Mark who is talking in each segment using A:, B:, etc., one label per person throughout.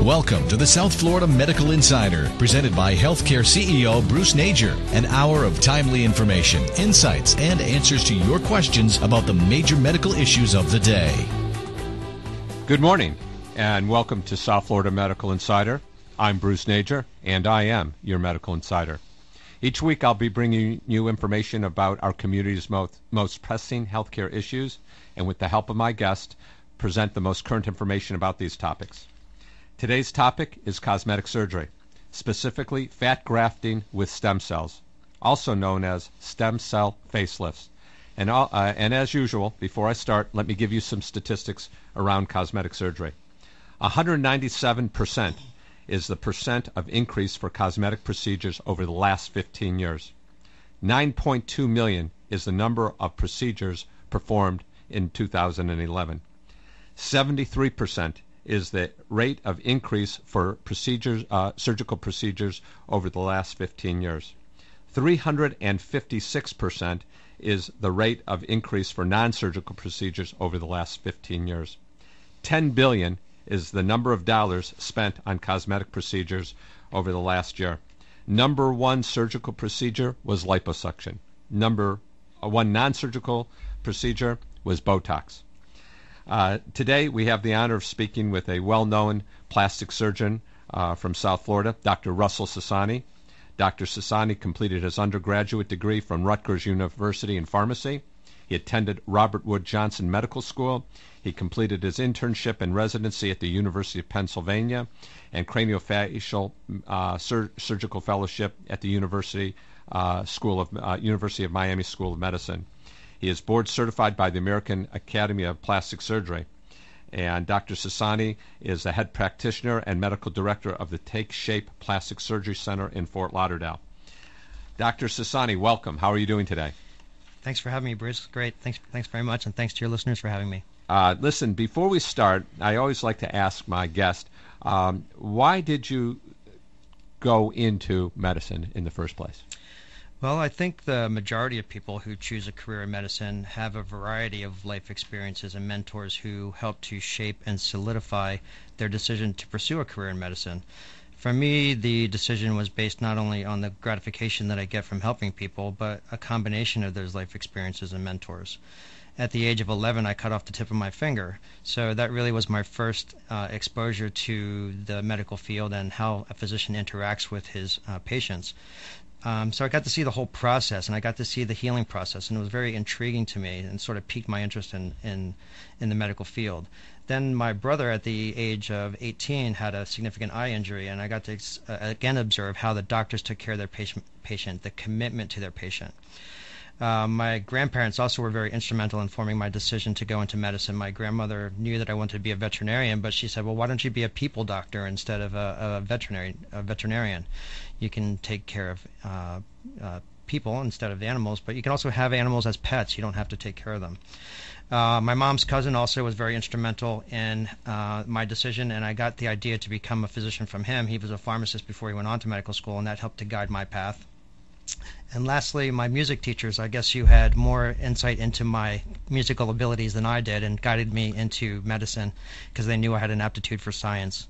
A: Welcome to the South Florida Medical Insider, presented by Healthcare CEO Bruce Nager. An hour of timely information, insights, and answers to your questions about the major medical issues of the day.
B: Good morning, and welcome to South Florida Medical Insider. I'm Bruce Nager, and I am your Medical Insider. Each week I'll be bringing you information about our community's most pressing healthcare issues, and with the help of my guest, present the most current information about these topics. Today's topic is cosmetic surgery, specifically fat grafting with stem cells, also known as stem cell facelifts. And as usual, before I start, let me give you some statistics around cosmetic surgery. 197% is the percent of increase for cosmetic procedures over the last 15 years. 9.2 million is the number of procedures performed in 2011. 73% is the rate of increase for procedures, surgical procedures over the last 15 years. 356% is the rate of increase for non-surgical procedures over the last 15 years. 10 billion is the number of dollars spent on cosmetic procedures over the last year. Number one surgical procedure was liposuction. Number one non-surgical procedure was Botox. Today we have the honor of speaking with a well-known plastic surgeon from South Florida, Dr. Russell Sassani. Dr. Sassani completed his undergraduate degree from Rutgers University in pharmacy. He attended Robert Wood Johnson Medical School. He completed his internship and residency at the University of Pennsylvania and craniofacial surgical fellowship at the University of Miami School of Medicine. He is board certified by the American Academy of Plastic Surgery. And Dr. Sassani is the head practitioner and medical director of the Take Shape Plastic Surgery Center in Fort Lauderdale. Dr. Sassani, welcome. How are you doing today?
C: Thanks for having me, Bruce. Great. Thanks very much, and thanks to your listeners for having me.
B: Listen, before we start, I always like to ask my guest, why did you go into medicine in the first place?
C: Well, I think the majority of people who choose a career in medicine have a variety of life experiences and mentors who help to shape and solidify their decision to pursue a career in medicine. For me, the decision was based not only on the gratification that I get from helping people, but a combination of those life experiences and mentors. At the age of 11, I cut off the tip of my finger, so that really was my first exposure to the medical field and how a physician interacts with his patients. So I got to see the whole process, and I got to see the healing process, and it was very intriguing to me and sort of piqued my interest in the medical field. Then my brother, at the age of 18, had a significant eye injury, and I got to again observe how the doctors took care of their patient, the commitment to their patient. My grandparents also were very instrumental in forming my decision to go into medicine. My grandmother knew that I wanted to be a veterinarian, but she said, well, why don't you be a people doctor instead of a veterinarian? You can take care of people instead of the animals, but you can also have animals as pets. You don't have to take care of them. My mom's cousin also was very instrumental in my decision, and I got the idea to become a physician from him. He was a pharmacist before he went on to medical school, and that helped to guide my path. And lastly, my music teachers, I guess you had more insight into my musical abilities than I did and guided me into medicine because they knew I had an aptitude for science.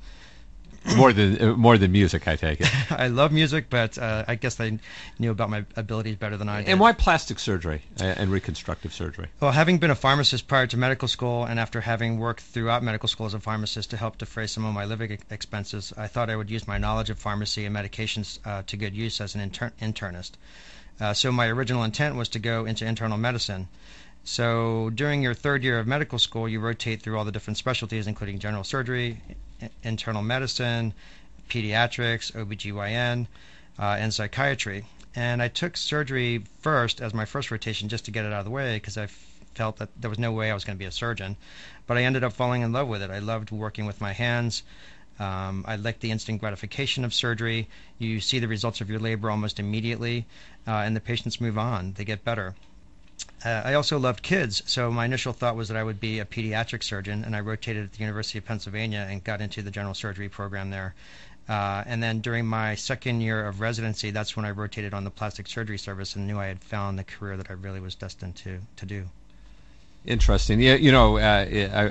B: More than music, I take it.
C: I love music, but I guess they knew about my abilities better than I did.
B: And why plastic surgery and reconstructive surgery?
C: Well, having been a pharmacist prior to medical school and after having worked throughout medical school as a pharmacist to help defray some of my living expenses, I thought I would use my knowledge of pharmacy and medications to good use as an internist. So my original intent was to go into internal medicine. So during your third year of medical school, you rotate through all the different specialties, including general surgery, internal medicine, pediatrics, OBGYN, and psychiatry. And I took surgery first as my first rotation just to get it out of the way because I felt that there was no way I was going to be a surgeon. But I ended up falling in love with it. I loved working with my hands. I liked the instant gratification of surgery. You see the results of your labor almost immediately, and the patients move on. They get better. I also loved kids, so my initial thought was that I would be a pediatric surgeon, and I rotated at the University of Pennsylvania and got into the general surgery program there. And then during my second year of residency, that's when I rotated on the plastic surgery service and knew I had found the career that I really was destined to do.
B: Interesting. Yeah,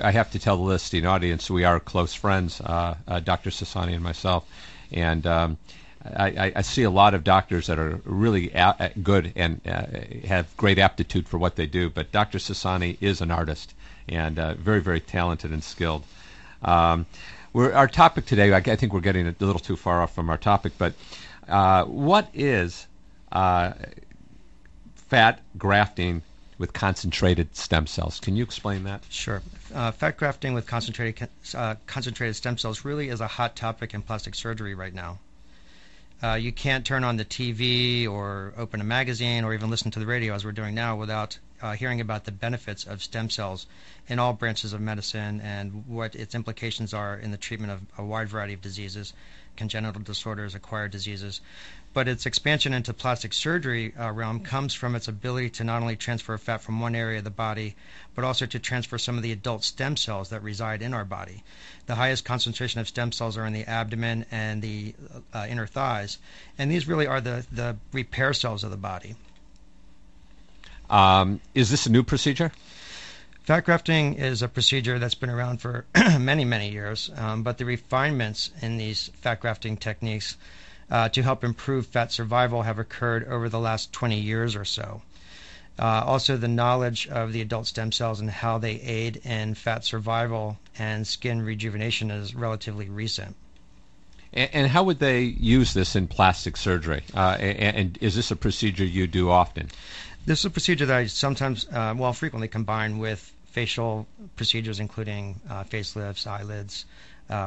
B: I have to tell the listening audience we are close friends, Dr. Sassani and myself, and I see a lot of doctors that are really good and have great aptitude for what they do. But Dr. Sassani is an artist and very, very talented and skilled. Our topic today, I think we're getting a little too far off from our topic, but what is fat grafting with concentrated stem cells? Can you explain that?
C: Sure. Fat grafting with concentrated stem cells really is a hot topic in plastic surgery right now. You can't turn on the TV or open a magazine or even listen to the radio as we're doing now without hearing about the benefits of stem cells in all branches of medicine and what its implications are in the treatment of a wide variety of diseases, congenital disorders, acquired diseases. But its expansion into plastic surgery realm comes from its ability to not only transfer fat from one area of the body, but also to transfer some of the adult stem cells that reside in our body. The highest concentration of stem cells are in the abdomen and the inner thighs, and these really are the repair cells of the body.
B: Is this a new procedure?
C: Fat grafting is a procedure that's been around for many, many years, but the refinements in these fat grafting techniques to help improve fat survival have occurred over the last 20 years or so. Also, the knowledge of the adult stem cells and how they aid in fat survival and skin rejuvenation is relatively recent.
B: And how would they use this in plastic surgery? And is this a procedure you do often?
C: This is a procedure that I sometimes, frequently combine with facial procedures, including facelifts, eyelids,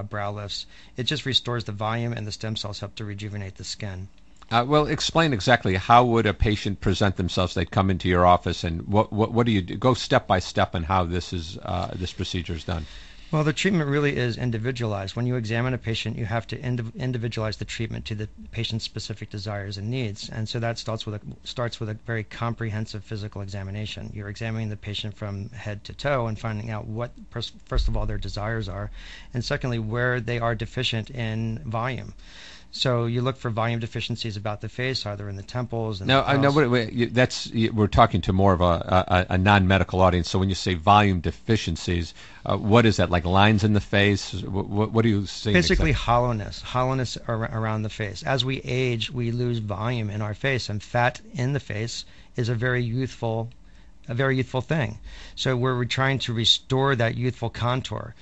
C: brow lifts. It just restores the volume, and the stem cells help to rejuvenate the skin.
B: Well, explain exactly how would a patient present themselves. They'd come into your office, and what do you do? Go step by step on how this procedure is done.
C: Well, the treatment really is individualized. When you examine a patient, you have to individualize the treatment to the patient's specific desires and needs, and so that starts with a very comprehensive physical examination. You're examining the patient from head to toe and finding out what, first of all, their desires are, and secondly, where they are deficient in volume. So you look for volume deficiencies about the face, either in the temples.
B: We're talking to more of a non-medical audience. So when you say volume deficiencies, what is that? Like lines in the face? What do you say?
C: Basically, hollowness around the face. As we age, we lose volume in our face, and fat in the face is a very youthful thing. So we're trying to restore that youthful contour.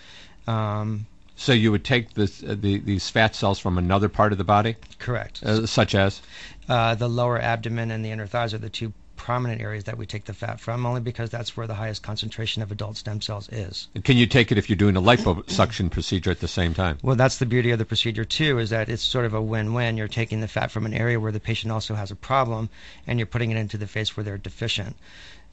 B: So you would take these fat cells from another part of the body?
C: Correct.
B: Such as?
C: The lower abdomen and the inner thighs are the two prominent areas that we take the fat from, only because that's where the highest concentration of adult stem cells is.
B: Can you take it if you're doing a liposuction procedure at the same time?
C: Well, that's the beauty of the procedure, too, is that it's sort of a win-win. You're taking the fat from an area where the patient also has a problem, and you're putting it into the face where they're deficient.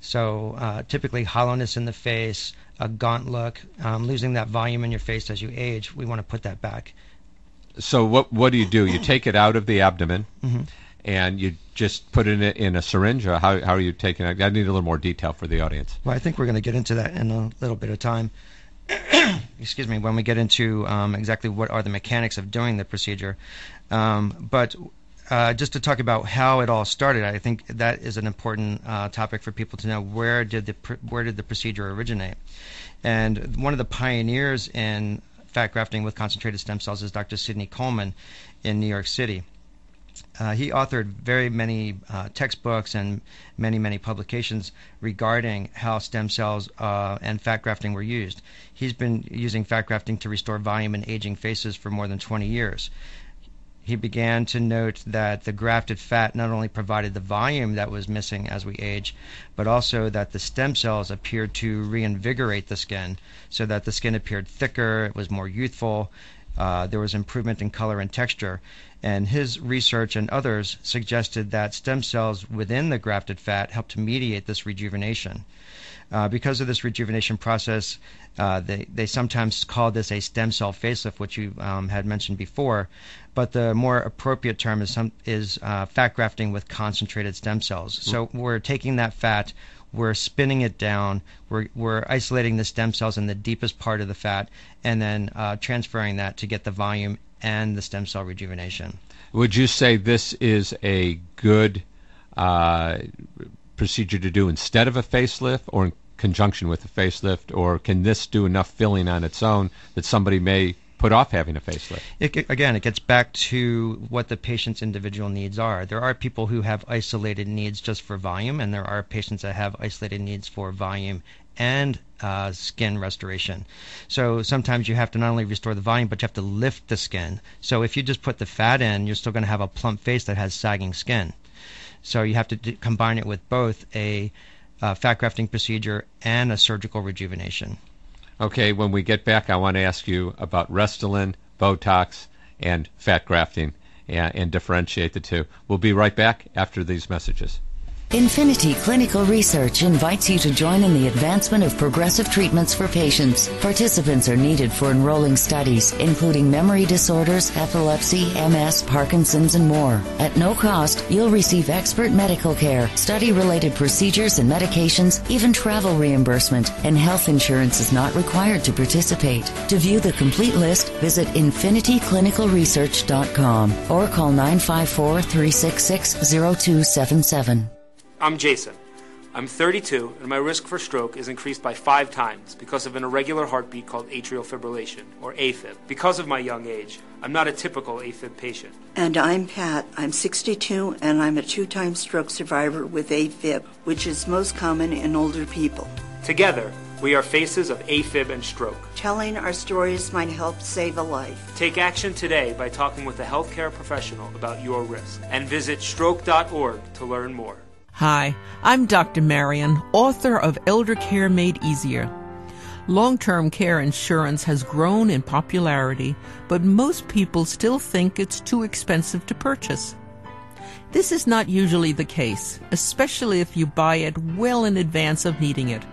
C: So typically hollowness in the face, a gaunt look, losing that volume in your face as you age, we want to put that back.
B: So what do? You take it out of the abdomen,
C: Mm-hmm.
B: and you just put it in a syringe, or how are you taking it? I need a little more detail for the audience.
C: Well, I think we're going to get into that in a little bit of time. Excuse me, when we get into exactly what are the mechanics of doing the procedure. But just to talk about how it all started, I think that is an important topic for people to know. Where did the procedure originate? And one of the pioneers in fat grafting with concentrated stem cells is Dr. Sidney Coleman in New York City. He authored very many textbooks and many publications regarding how stem cells and fat grafting were used. He's been using fat grafting to restore volume in aging faces for more than 20 years. He began to note that the grafted fat not only provided the volume that was missing as we age, but also that the stem cells appeared to reinvigorate the skin so that the skin appeared thicker, it was more youthful, there was improvement in color and texture. And his research and others suggested that stem cells within the grafted fat helped to mediate this rejuvenation. Because of this rejuvenation process, they sometimes call this a stem cell facelift, which you had mentioned before, but the more appropriate term is fat grafting with concentrated stem cells. So we're taking that fat, we're spinning it down, we're isolating the stem cells in the deepest part of the fat, and then transferring that to get the volume and the stem cell rejuvenation.
B: Would you say this is a good procedure to do instead of a facelift, or conjunction with a facelift, or can this do enough filling on its own that somebody may put off having a facelift?
C: Again, it gets back to what the patient's individual needs are. There are people who have isolated needs just for volume, and there are patients that have isolated needs for volume and skin restoration. So sometimes you have to not only restore the volume, but you have to lift the skin. So if you just put the fat in, you're still going to have a plump face that has sagging skin. So you have to combine it with both a fat grafting procedure and a surgical rejuvenation.
B: Okay, when we get back, I want to ask you about Restylane, Botox, and fat grafting, and differentiate the two. We'll be right back after these messages.
D: Infinity Clinical Research invites you to join in the advancement of progressive treatments for patients. Participants are needed for enrolling studies, including memory disorders, epilepsy, MS, Parkinson's, and more. At no cost, you'll receive expert medical care, study-related procedures and medications, even travel reimbursement, and health insurance is not required to participate. To view the complete list, visit infinityclinicalresearch.com or call 954-366-0277.
E: I'm Jason. I'm 32, and my risk for stroke is increased by 5 times because of an irregular heartbeat called atrial fibrillation, or AFib. Because of my young age, I'm not a typical AFib patient.
F: And I'm Pat. I'm 62, and I'm a 2-time stroke survivor with AFib, which is most common in older people.
E: Together, we are faces of AFib and stroke.
F: Telling our stories might help save a life.
E: Take action today by talking with a healthcare professional about your risk, and visit stroke.org to learn more.
G: Hi, I'm Dr. Marion, author of Elder Care Made Easier. Long-term care insurance has grown in popularity, but most people still think it's too expensive to purchase. This is not usually the case, especially if you buy it well in advance of needing it.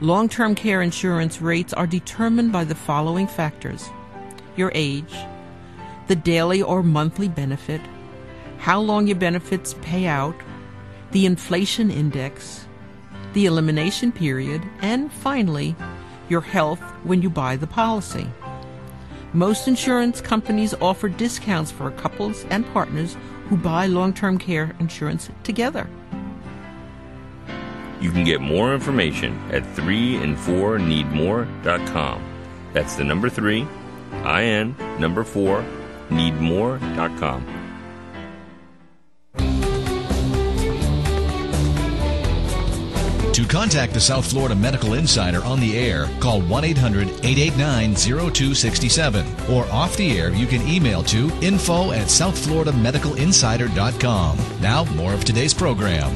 G: Long-term care insurance rates are determined by the following factors: your age, the daily or monthly benefit, how long your benefits pay out, the inflation index, the elimination period, and finally, your health when you buy the policy. Most insurance companies offer discounts for couples and partners who buy long-term care insurance together.
H: You can get more information at 3and4needmore.com. That's the number 3, IN, number 4, needmore.com.
A: To contact the South Florida Medical Insider on the air, call 1-800-889-0267. Or off the air, you can email to info@southfloridamedicalinsider.com. Now, more of today's program.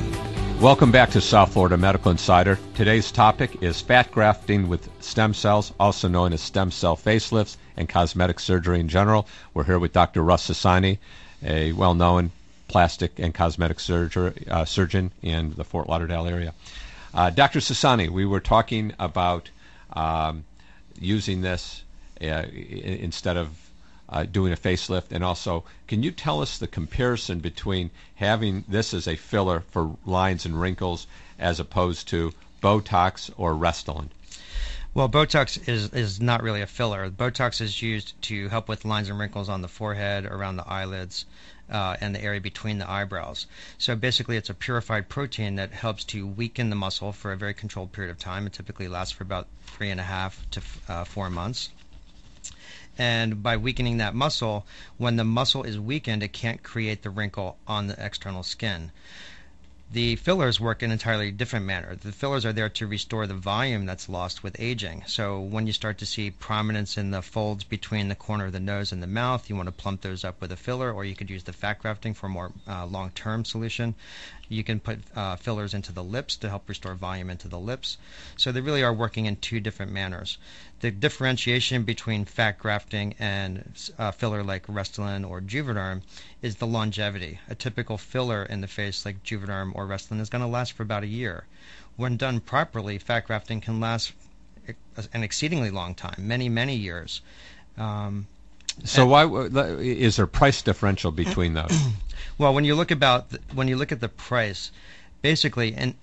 B: Welcome back to South Florida Medical Insider. Today's topic is fat grafting with stem cells, also known as stem cell facelifts and cosmetic surgery in general. We're here with Dr. Russ Sassani, a well-known plastic and cosmetic surgeon in the Fort Lauderdale area. Dr. Sassani, we were talking about using this instead of doing a facelift, and also, can you tell us the comparison between having this as a filler for lines and wrinkles as opposed to Botox or Restylane?
C: Well, Botox is not really a filler. Botox is used to help with lines and wrinkles on the forehead, around the eyelids, and the area between the eyebrows. So basically it's a purified protein that helps to weaken the muscle for a very controlled period of time. It typically lasts for about 3.5 to 4 months. And by weakening that muscle, when the muscle is weakened, it can't create the wrinkle on the external skin. The fillers work in an entirely different manner. The fillers are there to restore the volume that's lost with aging. So when you start to see prominence in the folds between the corner of the nose and the mouth, you want to plump those up with a filler, or you could use the fat grafting for a more long-term solution. You can put fillers into the lips to help restore volume into the lips. So they really are working in 2 different manners. The differentiation between fat grafting and filler like Restylane or Juvederm is the longevity. A typical filler in the face like Juvederm or Restylane is going to last for about a year. When done properly, fat grafting can last an exceedingly long time, many, many years.
B: So why is there a price differential between those?
C: Well, when you look at the price, basically, and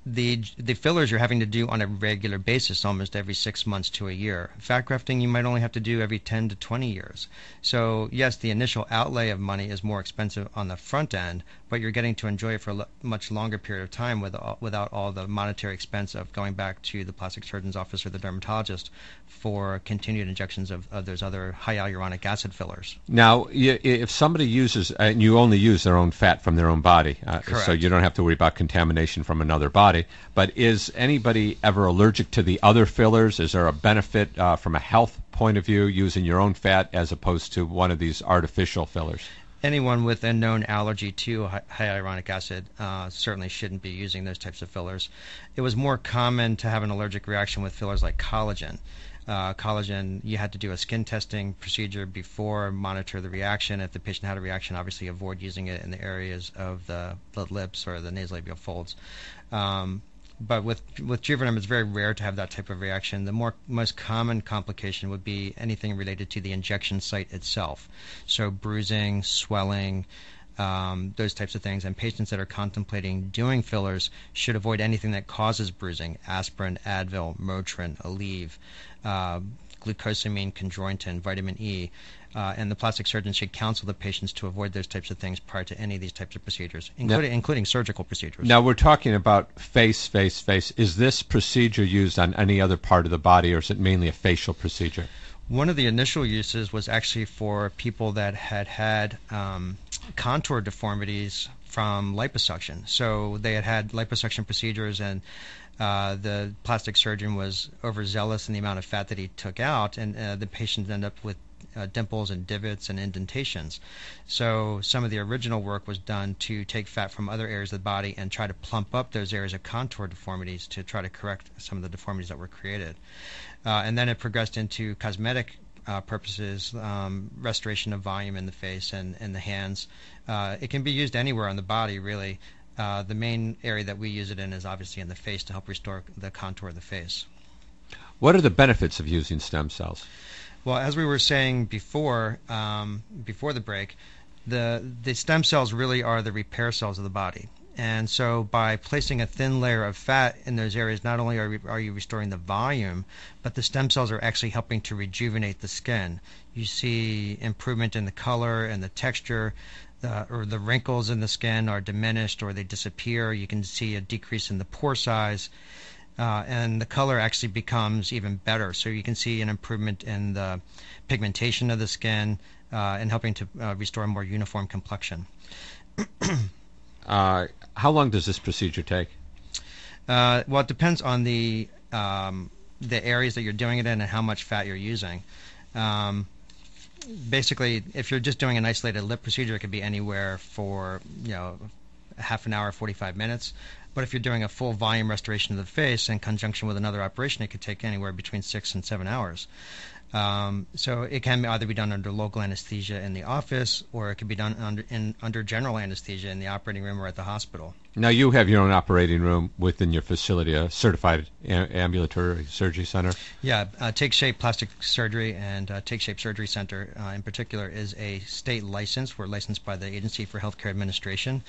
C: the fillers you're having to do on a regular basis, almost every 6 months to a year. Fat grafting you might only have to do every 10 to 20 years. So yes, the initial outlay of money is more expensive on the front end, but you're getting to enjoy it for a much longer period of time without all the monetary expense of going back to the plastic surgeon's office or the dermatologist for continued injections of those other high hyaluronic acid fillers.
B: Now, if somebody uses, and you only use their own fat from their own body, so you don't have to worry about contamination from another body, but is anybody ever allergic to the other fillers? Is there a benefit from a health point of view using your own fat as opposed to one of these artificial fillers?
C: Anyone with a known allergy to high hyaluronic acid certainly shouldn't be using those types of fillers. It was more common to have an allergic reaction with fillers like collagen. Collagen, you had to do a skin testing procedure before, monitor the reaction. If the patient had a reaction, obviously avoid using it in the areas of the lips or the nasolabial folds. But with Juvenom, it's very rare to have that type of reaction. The most common complication would be anything related to the injection site itself. So bruising, swelling, those types of things. And patients that are contemplating doing fillers should avoid anything that causes bruising: aspirin, Advil, Motrin, Aleve, glucosamine, chondroitin, vitamin E. And the plastic surgeon should counsel the patients to avoid those types of things prior to any of these types of procedures, including surgical procedures.
B: Now, we're talking about face. Is this procedure used on any other part of the body, or is it mainly a facial procedure?
C: One of the initial uses was actually for people that had contour deformities from liposuction. So they had liposuction procedures, and the plastic surgeon was overzealous in the amount of fat that he took out, and the patient ended up with dimples and divots and indentations. So some of the original work was done to take fat from other areas of the body and try to plump up those areas of contour deformities to try to correct some of the deformities that were created. And then it progressed into cosmetic purposes, restoration of volume in the face and the hands. It can be used anywhere on the body, really. The main area that we use it in is obviously in the face to help restore the contour of the face.
B: What are the benefits of using stem cells?
C: Well, as we were saying before the break, the stem cells really are the repair cells of the body. And so by placing a thin layer of fat in those areas, not only are you restoring the volume, but the stem cells are actually helping to rejuvenate the skin. You see improvement in the color and the texture, or the wrinkles in the skin are diminished or they disappear. You can see a decrease in the pore size. And the color actually becomes even better. So you can see an improvement in the pigmentation of the skin and helping to restore a more uniform complexion.
B: How long does this procedure take?
C: Well, it depends on the areas that you're doing it in and how much fat you're using. Basically, if you're just doing an isolated lip procedure, it could be anywhere for half an hour, 45 minutes. But if you're doing a full volume restoration of the face in conjunction with another operation, it could take anywhere between 6 and 7 hours. So it can either be done under local anesthesia in the office, or it could be done under general anesthesia in the operating room or at the hospital.
B: Now, you have your own operating room within your facility, a certified ambulatory surgery center?
C: Yeah, Take Shape Plastic Surgery and Take Shape Surgery Center in particular is a state license. We're licensed by the Agency for Healthcare Administration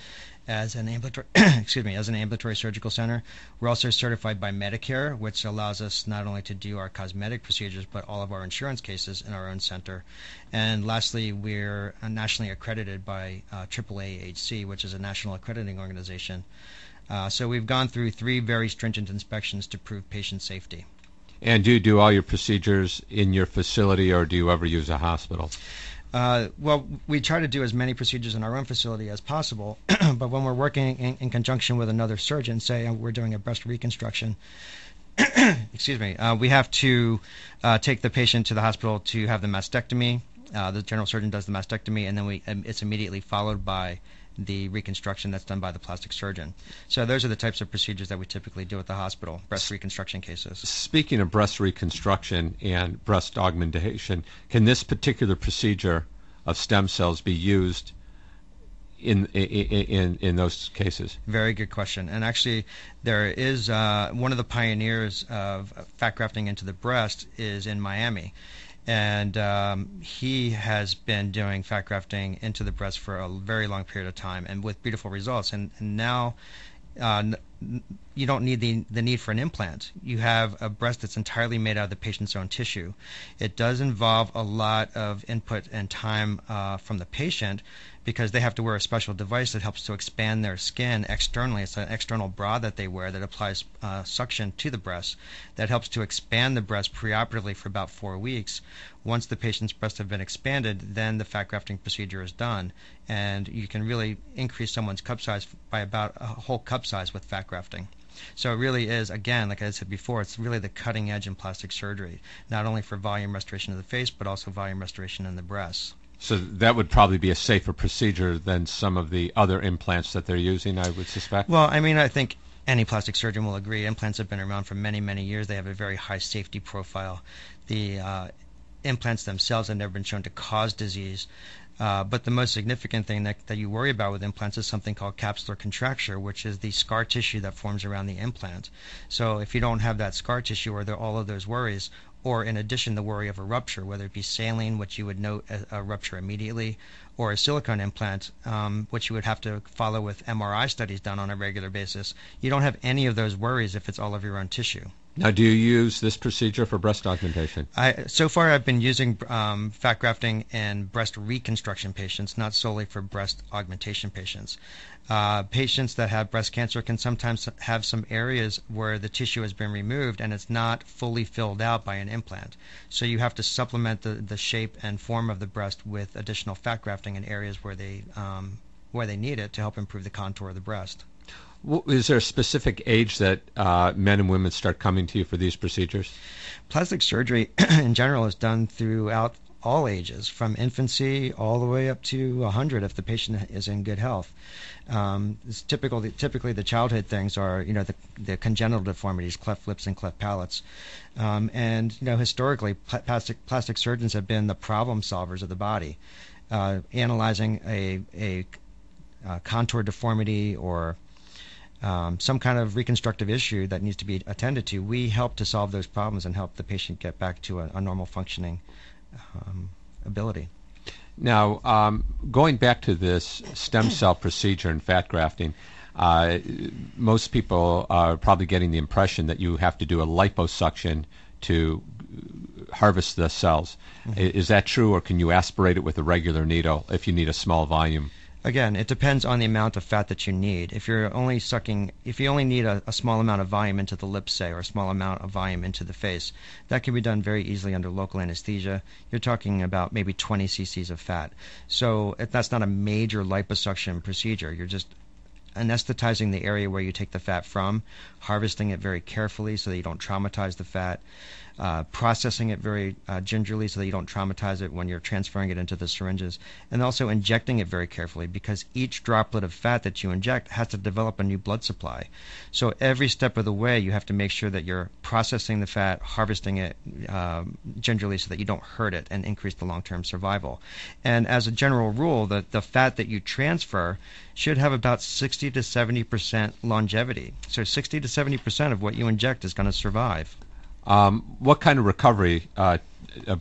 C: as an ambulatory, as an ambulatory surgical center. We're also certified by Medicare, which allows us not only to do our cosmetic procedures, but all of our insurance cases in our own center. And lastly, we're nationally accredited by AAAHC, which is a national accrediting organization. So we've gone through 3 very stringent inspections to prove patient safety.
B: And do you do all your procedures in your facility, or do you ever use a hospital?
C: Well, we try to do as many procedures in our own facility as possible, but when we're working in conjunction with another surgeon, say we're doing a breast reconstruction, we have to take the patient to the hospital to have the mastectomy. The general surgeon does the mastectomy, and then it's immediately followed by the reconstruction that's done by the plastic surgeon. So those are the types of procedures that we typically do at the hospital, breast reconstruction cases.
B: Speaking of breast reconstruction and breast augmentation, can this particular procedure of stem cells be used in those cases? Very
C: good question. And actually, there is one of the pioneers of fat grafting into the breast is in Miami. And he has been doing fat grafting into the breast for a very long period of time and with beautiful results. And now you don't need the need for an implant. You have a breast that's entirely made out of the patient's own tissue. It does involve a lot of input and time from the patient, because they have to wear a special device that helps to expand their skin externally. It's an external bra that they wear that applies suction to the breast that helps to expand the breast preoperatively for about 4 weeks. Once the patient's breasts have been expanded, then the fat grafting procedure is done, and you can really increase someone's cup size by about a whole cup size with fat grafting. So it really is, again, like I said before, it's really the cutting edge in plastic surgery, not only for volume restoration of the face, but also volume restoration in the breasts.
B: So that would probably be a safer procedure than some of the other implants that they're using, I would suspect.
C: Well, I mean, I think any plastic surgeon will agree. Implants have been around for many, many years. They have a very high safety profile. The implants themselves have never been shown to cause disease. But the most significant thing that you worry about with implants is something called capsular contracture, which is the scar tissue that forms around the implant. So if you don't have that scar tissue or all of those worries, or in addition the worry of a rupture, whether it be saline, which you would note a rupture immediately, or a silicone implant, which you would have to follow with MRI studies done on a regular basis, you don't have any of those worries if it's all of your own tissue.
B: Now, do you use this procedure for breast augmentation?
C: So far, I've been using fat grafting in breast reconstruction patients, not solely for breast augmentation patients. Patients that have breast cancer can sometimes have some areas where the tissue has been removed and it's not fully filled out by an implant. So you have to supplement the shape and form of the breast with additional fat grafting in areas where they need it to help improve the contour of the breast.
B: Is there a specific age that men and women start coming to you for these procedures? Plastic
C: surgery in general is done throughout all ages, from infancy all the way up to 100 if the patient is in good health. It's typically the childhood things are, the congenital deformities, cleft lips and cleft palates. And historically, plastic surgeons have been the problem solvers of the body. Analyzing a contour deformity or some kind of reconstructive issue that needs to be attended to, we help to solve those problems and help the patient get back to a normal functioning ability.
B: Now, going back to this stem cell procedure in fat grafting, most people are probably getting the impression that you have to do a liposuction to harvest the cells. Mm-hmm. Is that true, or can you aspirate it with a regular needle if you need a small volume?
C: Again, it depends on the amount of fat that you need. If you only need a small amount of volume into the lips, say, or a small amount of volume into the face, that can be done very easily under local anesthesia. You're talking about maybe 20 cc's of fat. So that's not a major liposuction procedure. You're just anesthetizing the area where you take the fat from, harvesting it very carefully so that you don't traumatize the fat, processing it very gingerly so that you don't traumatize it when you're transferring it into the syringes, and also injecting it very carefully, because each droplet of fat that you inject has to develop a new blood supply. So every step of the way you have to make sure that you're processing the fat, harvesting it gingerly so that you don't hurt it and increase the long-term survival. And as a general rule, the fat that you transfer should have about 60 to 70% longevity. So 60 to 70% of what you inject is going to survive.
B: What kind of recovery,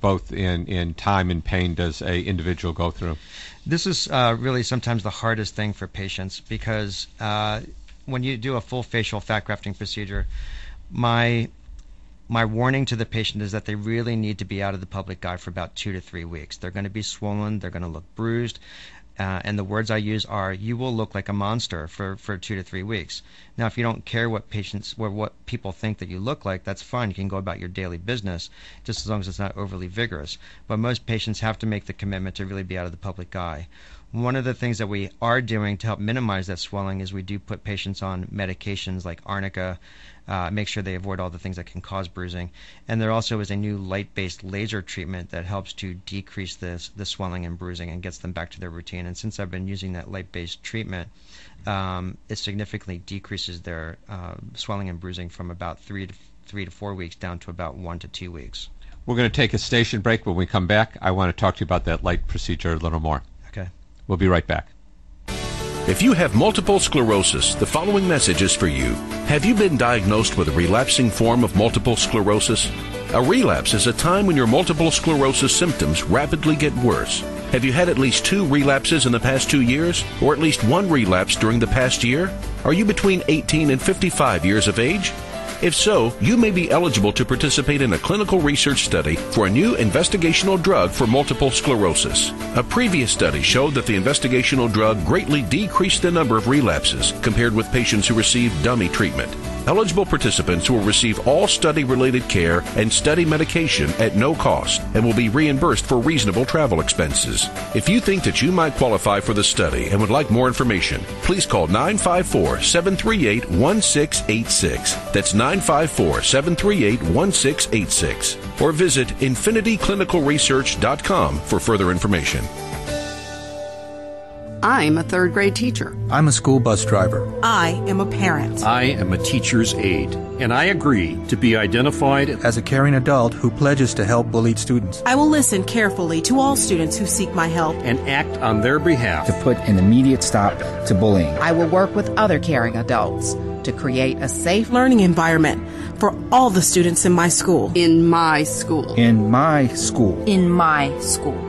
B: both in time and pain, does a individual go through?
C: This is really sometimes the hardest thing for patients, because when you do a full facial fat grafting procedure, my warning to the patient is that they really need to be out of the public eye for about 2 to 3 weeks. They're going to be swollen, they're going to look bruised, and the words I use are, you will look like a monster for 2 to 3 weeks. Now, if you don't care what people think that you look like, that's fine. You can go about your daily business, just as long as it's not overly vigorous. But most patients have to make the commitment to really be out of the public eye. One of the things that we are doing to help minimize that swelling is we do put patients on medications like arnica, make sure they avoid all the things that can cause bruising. And there also is a new light-based laser treatment that helps to decrease the swelling and bruising and gets them back to their routine. And since I've been using that light-based treatment, it significantly decreases their swelling and bruising from about 3 to 4 weeks down to about 1 to 2 weeks.
B: We're going to take a station break. When we come back, I want to talk to you about that light procedure a little more.
C: Okay.
B: We'll be right back.
I: If you have multiple sclerosis, the following message is for you. Have you been diagnosed with a relapsing form of multiple sclerosis? A relapse is a time when your multiple sclerosis symptoms rapidly get worse. Have you had at least 2 relapses in the past 2 years, or at least 1 relapse during the past year? Are you between 18 and 55 years of age? If so, you may be eligible to participate in a clinical research study for a new investigational drug for multiple sclerosis. A previous study showed that the investigational drug greatly decreased the number of relapses compared with patients who received dummy treatment. Eligible participants will receive all study-related care and study medication at no cost and will be reimbursed for reasonable travel expenses. If you think that you might qualify for the study and would like more information, please call 954-738-1686. That's 954-738-1686. Or visit infinityclinicalresearch.com for further information.
J: I'm a third grade teacher.
K: I'm a school bus driver.
L: I am a parent.
M: I am a teacher's aide, and I agree to be identified
K: as a caring adult who pledges to help bullied students.
L: I will listen carefully to all students who seek my help
M: and act on their behalf
N: to put an immediate stop to bullying.
O: I will work with other caring adults to create a safe
L: learning environment for all the students in my school.
J: In my school.
K: In my school.
O: In my school.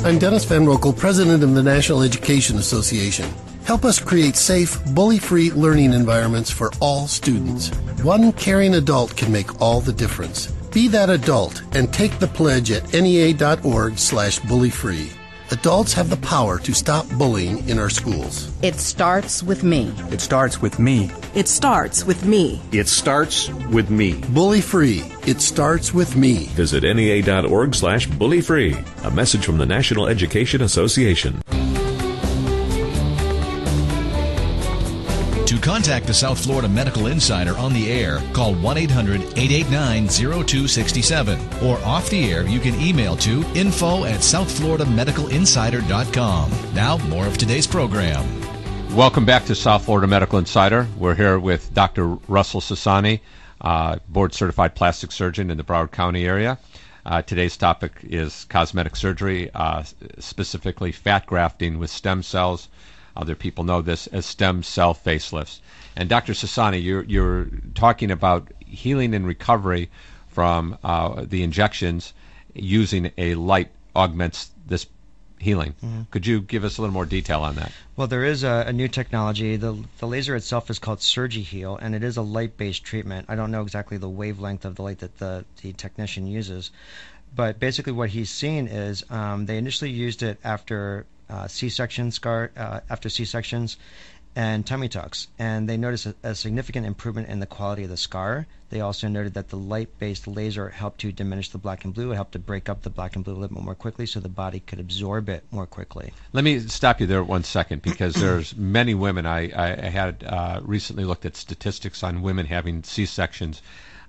P: I'm Dennis Van Rokel, President of the National Education Association. Help us create safe, bully-free learning environments for all students. One caring adult can make all the difference. Be that adult and take the pledge at nea.org/bullyfree. Adults have the power to stop bullying in our schools.
O: It starts with me.
K: It starts with me.
L: It starts with me.
M: It starts with me.
P: Bully free. It starts with me.
Q: Visit nea.org/bullyfree. A message from the National Education Association.
A: To contact the South Florida Medical Insider on the air, call 1-800-889-0267. Or off the air, you can email to info@southfloridamedicalinsider.com. Now, more of today's program.
B: Welcome back to South Florida Medical Insider. We're here with Dr. Russell Sassani, board-certified plastic surgeon in the Broward County area. Today's topic is cosmetic surgery, specifically fat grafting with stem cells. Other people know this as stem cell facelifts. And Dr. Sassani, you're talking about healing and recovery from the injections using a light augments this healing. Mm-hmm. Could you give us a little more detail on that?
C: Well, there is a new technology. The laser itself is called SurgiHeal, and it is a light-based treatment. I don't know exactly the wavelength of the light that the technician uses, but basically what he's seen is they initially used it after C-sections and tummy tucks, and they noticed a significant improvement in the quality of the scar. They also noted that the light-based laser helped to diminish the black and blue. It helped to break up the black and blue a little bit more quickly so the body could absorb it more quickly.
B: Let me stop you there 1 second, because there's many women. I had recently looked at statistics on women having C-sections.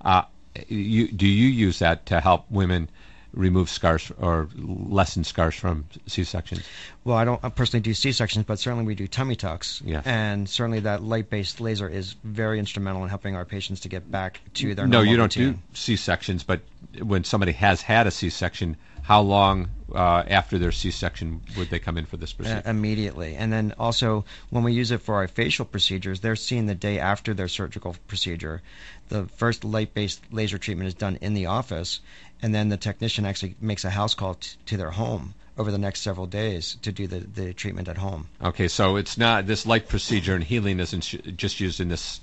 B: Do you use that to help women remove scars or lessen scars from C-sections?
C: Well, I don't personally do C-sections, but certainly we do tummy tucks.
B: Yeah.
C: And certainly that light-based laser is very instrumental in helping our patients to get back to their normal
B: routine. No, you don't
C: routine.
B: do C-sections, but when somebody has had a C-section, how long after their C-section would they come in for this procedure?
C: Immediately. And then also, when we use it for our facial procedures, they're seen the day after their surgical procedure. The first light-based laser treatment is done in the office, and then the technician actually makes a house call to their home over the next several days to do the treatment at home.
B: Okay, so it's not, this light procedure and healing isn't just used in this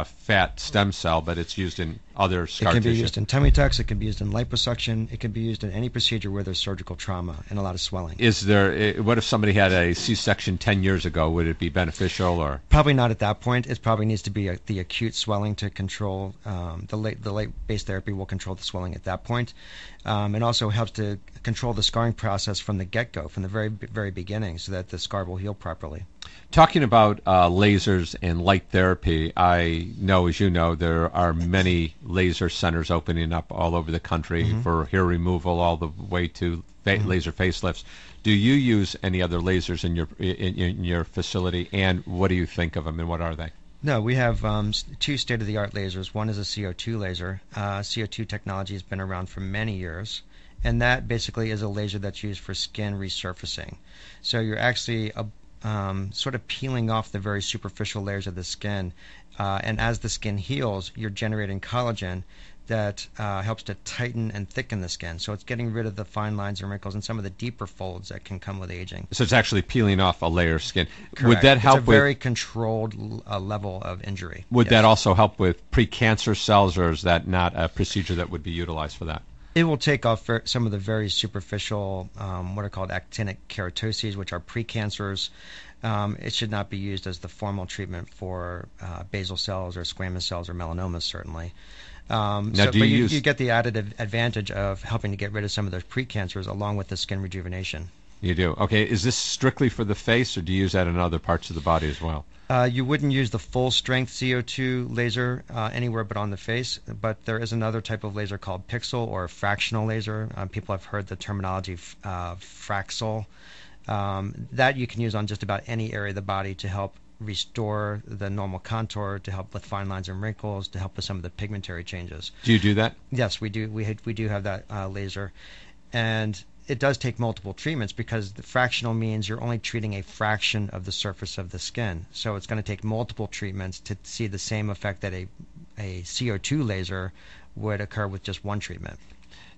B: fat stem cell, but it's used in other scar tissue.
C: It can be used in tummy tucks, it can be used in liposuction, it can be used in any procedure where there's surgical trauma and a lot of swelling.
B: What if somebody had a C-section 10 years ago? Would it be beneficial? Or
C: probably not at that point. It probably needs to be the acute swelling to control. The light-based therapy will control the swelling at that point. It also helps to control the scarring process from the get-go, from the very, very beginning, so that the scar will heal properly.
B: Talking about lasers and light therapy, I know, as you know, there are many laser centers opening up all over the country for hair removal, all the way to laser facelifts. Do you use any other lasers in your facility, and what do you think of them, and what are they?
C: No, we have two state-of-the-art lasers. One is a CO2 laser. CO2 technology has been around for many years, and that basically is a laser that's used for skin resurfacing. So you're actually sort of peeling off the very superficial layers of the skin, and as the skin heals, you're generating collagen that helps to tighten and thicken the skin. So it's getting rid of the fine lines and wrinkles and some of the deeper folds that can come with aging.
B: So it's actually peeling off a layer of skin.
C: Correct.
B: Would that help
C: it's a very controlled level of injury.
B: Would that also help with precancer cells, or is that not a procedure that would be utilized for that?
C: It will take off some of the very superficial, what are called actinic keratoses, which are precancers. It should not be used as the formal treatment for basal cells or squamous cells or melanomas, certainly. But you get the added advantage of helping to get rid of some of those precancers along with the skin rejuvenation.
B: You do. Okay. Is this strictly for the face, or do you use that in other parts of the body as well?
C: You wouldn't use the full-strength CO2 laser anywhere but on the face, but there is another type of laser called pixel or fractional laser. People have heard the terminology Fraxel. That you can use on just about any area of the body to help restore the normal contour, to help with fine lines and wrinkles, to help with some of the pigmentary changes.
B: Do you do that?
C: Yes, we do. We do have that laser, and it does take multiple treatments because the fractional means you're only treating a fraction of the surface of the skin. So it's going to take multiple treatments to see the same effect that a CO2 laser would occur with just one treatment.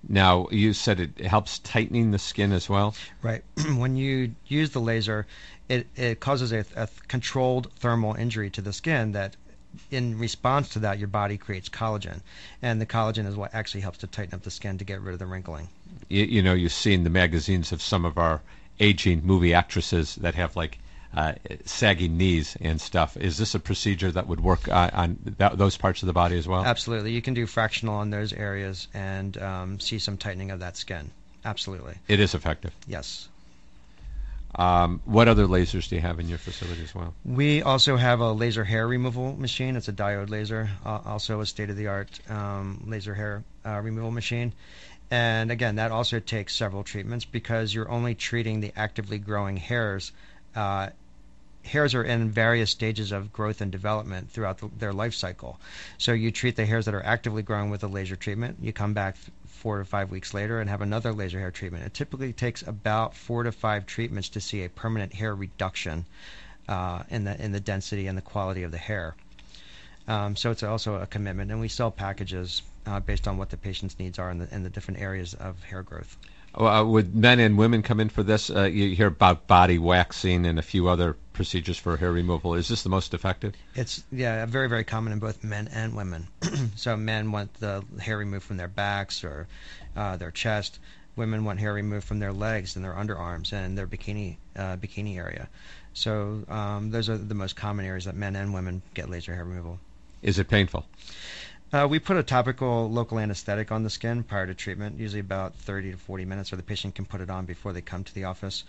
B: Now, you said it helps tightening the skin as well?
C: Right. When you use the laser, it causes a controlled thermal injury to the skin that in response to that, your body creates collagen. And the collagen is what actually helps to tighten up the skin to get rid of the wrinkling.
B: You know, you've seen the magazines of some of our aging movie actresses that have like sagging knees and stuff. Is this a procedure that would work on those parts of the body as well?
C: Absolutely. You can do fractional on those areas and see some tightening of that skin. Absolutely.
B: It is effective?
C: Yes.
B: What other lasers do you have in your facility as well?
C: We also have a laser hair removal machine. It's a diode laser, also a state-of-the-art laser hair removal machine. And again, that also takes several treatments because you're only treating the actively growing hairs. Hairs are in various stages of growth and development throughout their life cycle. So you treat the hairs that are actively growing with a laser treatment. You come back 4 to 5 weeks later and have another laser hair treatment. It typically takes about 4 to 5 treatments to see a permanent hair reduction in the density and the quality of the hair. So it's also a commitment, and we sell packages based on what the patient's needs are in the different areas of hair growth.
B: Would men and women come in for this? You hear about body waxing and a few other procedures for hair removal. Is this the most effective?
C: It's very, very common in both men and women. So men want the hair removed from their backs or their chest. Women want hair removed from their legs and their underarms and their bikini area. So those are the most common areas that men and women get laser hair removal.
B: Is it painful?
C: We put a topical local anesthetic on the skin prior to treatment, usually about 30 to 40 minutes, or the patient can put it on before they come to the office.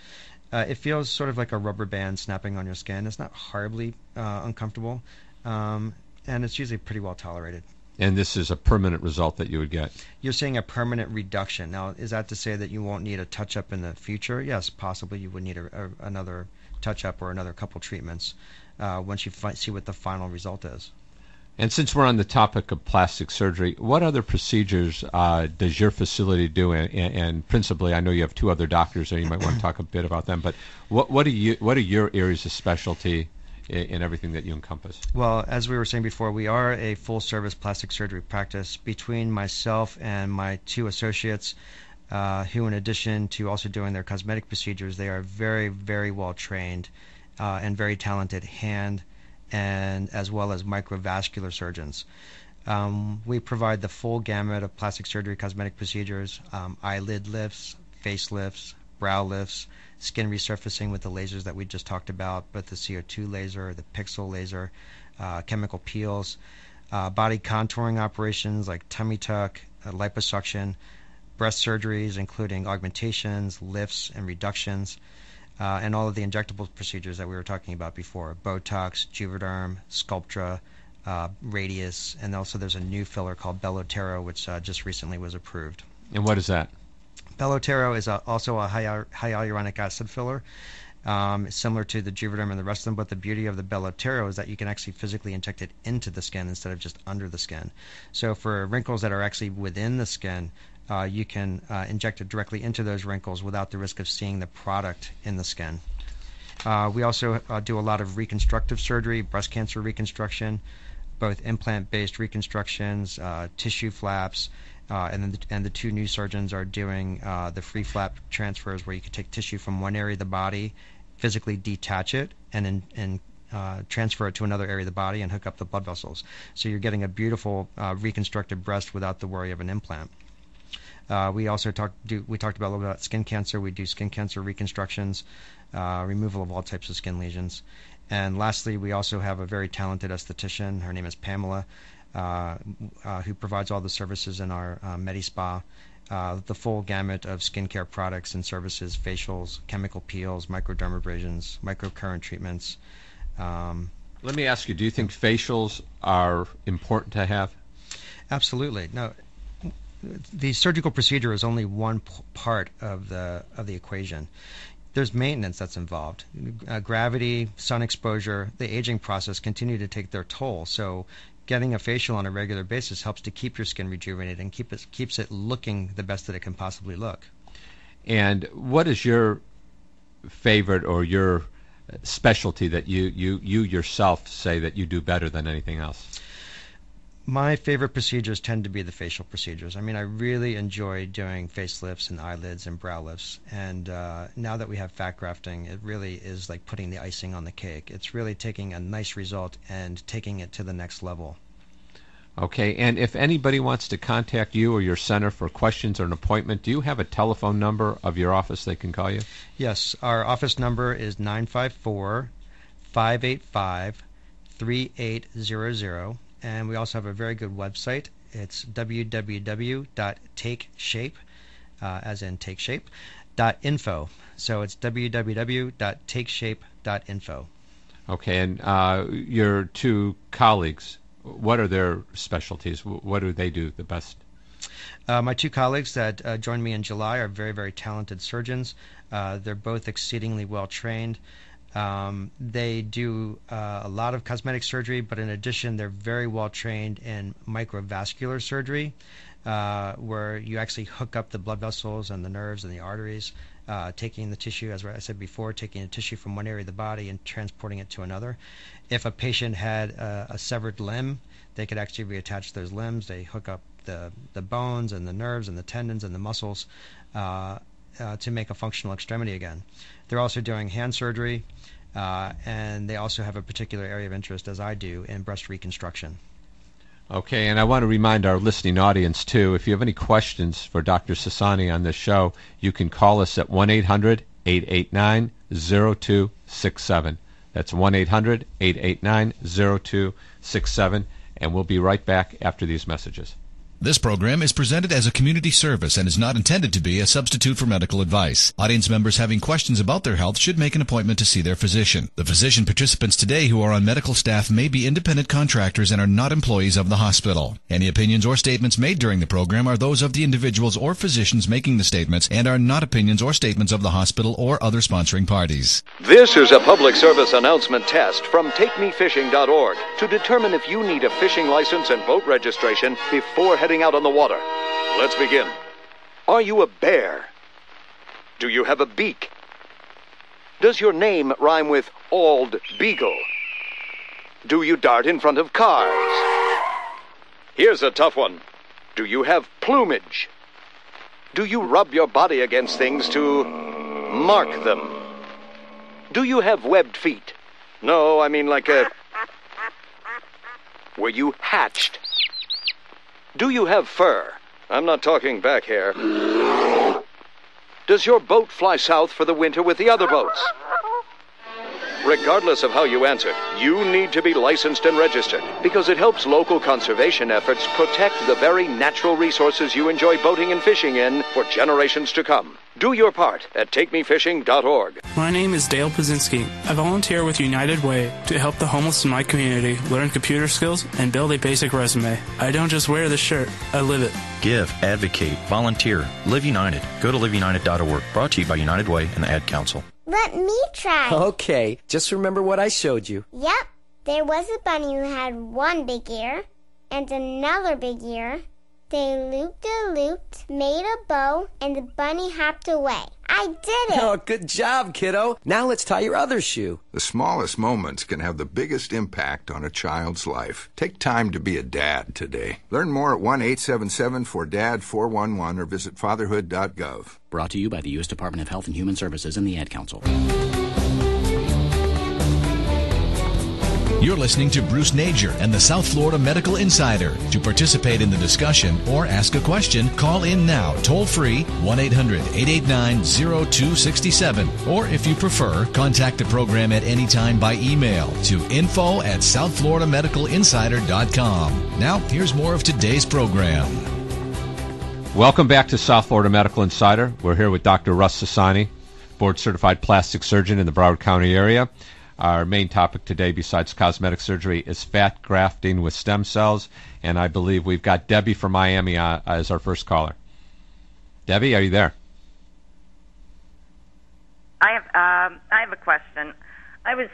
C: It feels sort of like a rubber band snapping on your skin. It's not horribly uncomfortable, and it's usually pretty well tolerated.
B: And this is a permanent result that you would get?
C: You're seeing a permanent reduction. Now, is that to say that you won't need a touch-up in the future? Yes, possibly you would need another touch-up or another couple treatments once you see what the final result is.
B: And since we're on the topic of plastic surgery, what other procedures does your facility do? And principally, I know you have 2 other doctors, so you might want to talk a bit about them. But what are your areas of specialty in everything that you encompass?
C: Well, as we were saying before, we are a full-service plastic surgery practice. Between myself and my 2 associates, who in addition to also doing their cosmetic procedures, they are very, very well trained and very talented hand and as well as microvascular surgeons. We provide the full gamut of plastic surgery cosmetic procedures, eyelid lifts, face lifts, brow lifts, skin resurfacing with the lasers that we just talked about, but the CO2 laser, the pixel laser, chemical peels, body contouring operations like tummy tuck, liposuction, breast surgeries including augmentations, lifts, and reductions, and all of the injectable procedures that we were talking about before, Botox, Juvederm, Sculptra, Radius, and also there's a new filler called Bellotero, which just recently was approved.
B: And what is that?
C: Bellotero is also a high hyaluronic acid filler, similar to the Juvederm and the rest of them, but the beauty of the Bellotero is that you can actually physically inject it into the skin instead of just under the skin. So for wrinkles that are actually within the skin, you can inject it directly into those wrinkles without the risk of seeing the product in the skin. We also do a lot of reconstructive surgery, breast cancer reconstruction, both implant-based reconstructions, tissue flaps, and the two new surgeons are doing the free flap transfers, where you can take tissue from one area of the body, physically detach it, and transfer it to another area of the body and hook up the blood vessels. So you're getting a beautiful reconstructed breast without the worry of an implant. We also talked about a little bit about skin cancer. We do skin cancer reconstructions, removal of all types of skin lesions. And lastly, we also have a very talented esthetician. Her name is Pamela, who provides all the services in our MediSpa, the full gamut of skincare products and services: facials, chemical peels, microdermabrasions, microcurrent treatments.
B: Let me ask you, do you think facials are important to have?
C: Absolutely. No, the surgical procedure is only one part of the equation. There's maintenance that's involved. Gravity, sun exposure, the aging process continue to take their toll. So getting a facial on a regular basis helps to keep your skin rejuvenated and keeps it looking the best that it can possibly look.
B: And what is your favorite or your specialty that you yourself say that you do better than anything else?
C: My favorite procedures tend to be the facial procedures. I mean, I really enjoy doing facelifts and eyelids and brow lifts. And now that we have fat grafting, it really is like putting the icing on the cake. It's really taking a nice result and taking it to the next level.
B: Okay, and if anybody wants to contact you or your center for questions or an appointment, do you have a telephone number of your office they can call you?
C: Yes, our office number is 954-585-3800. And we also have a very good website. It's www.takeshape, as in take shape, .info. So it's www.takeshape.info.
B: Okay, and your two colleagues, what are their specialties? What do they do the best?
C: My two colleagues that joined me in July are very, very talented surgeons. They're both exceedingly well trained. They do a lot of cosmetic surgery, but in addition, they're very well trained in microvascular surgery, where you actually hook up the blood vessels and the nerves and the arteries, taking the tissue, as I said before, taking the tissue from one area of the body and transporting it to another. If a patient had a severed limb, they could actually reattach those limbs. They hook up the bones and the nerves and the tendons and the muscles to make a functional extremity again. They're also doing hand surgery, and they also have a particular area of interest, as I do, in breast reconstruction.
B: Okay, and I want to remind our listening audience, too, if you have any questions for Dr. Sassani on this show, you can call us at 1-800-889-0267. That's 1-800-889-0267, and we'll be right back after these messages.
A: This program is presented as a community service and is not intended to be a substitute for medical advice. Audience members having questions about their health should make an appointment to see their physician. The physician participants today who are on medical staff may be independent contractors and are not employees of the hospital. Any opinions or statements made during the program are those of the individuals or physicians making the statements and are not opinions or statements of the hospital or other sponsoring parties.
R: This is a public service announcement test from TakeMeFishing.org to determine if you need a fishing license and boat registration before heading out on the water. Let's begin. Are you a bear? Do you have a beak? Does your name rhyme with Ald Beagle? Do you dart in front of cars? Here's a tough one. Do you have plumage? Do you rub your body against things to mark them? Do you have webbed feet? No, I mean like a... Were you hatched? Do you have fur? I'm not talking back hair. Does your boat fly south for the winter with the other boats? Regardless of how you answered, you need to be licensed and registered because it helps local conservation efforts protect the very natural resources you enjoy boating and fishing in for generations to come. Do your part at TakeMeFishing.org.
S: My name is Dale Pazinski. I volunteer with United Way to help the homeless in my community learn computer skills and build a basic resume. I don't just wear the shirt, I live it.
T: Give, advocate, volunteer, Live United. Go to liveunited.org. Brought to you by United Way and the Ad Council.
U: Let me try.
V: Okay, just remember what I showed you.
U: Yep, there was a bunny who had one big ear and another big ear,
D: They looped-de-looped, made a bow, and the bunny hopped away. I did it!
V: Oh, good job, kiddo. Now let's tie your other shoe.
U: The smallest moments can have the biggest impact on a child's life. Take time to be a dad today. Learn more at 1-877-4DAD-411 or visit fatherhood.gov.
W: Brought to you by the U.S. Department of Health and Human Services and the Ad Council.
A: You're listening to Bruce Nager and the South Florida Medical Insider. To participate in the discussion or ask a question, call in now, toll-free, 1-800-889-0267. Or if you prefer, contact the program at any time by email to info@southfloridamedicalinsider.com. Now, here's more of today's program.
B: Welcome back to South Florida Medical Insider. We're here with Dr. Russ Sassani, board-certified plastic surgeon in the Broward County area. Our main topic today, besides cosmetic surgery, is fat grafting with stem cells, and I believe we've got Debbie from Miami as our first caller. Debbie, are you there?
X: I have a question. I was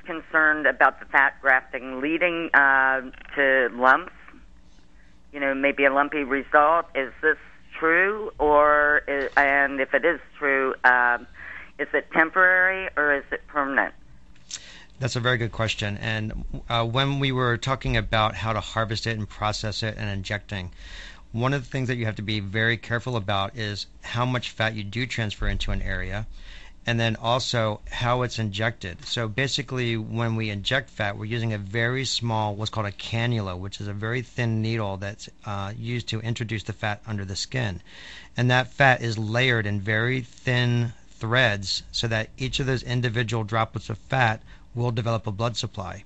X: concerned about the fat grafting leading to lumps. You know, maybe a lumpy result. Is this true, and if it is true? Is it temporary or is it permanent?
C: That's a very good question. And when we were talking about how to harvest it and process it and injecting, one of the things that you have to be very careful about is how much fat you do transfer into an area, and then also how it's injected. So basically, when we inject fat, we're using a very small, what's called a cannula, which is a very thin needle that's used to introduce the fat under the skin. And that fat is layered in very thin threads so that each of those individual droplets of fat will develop a blood supply.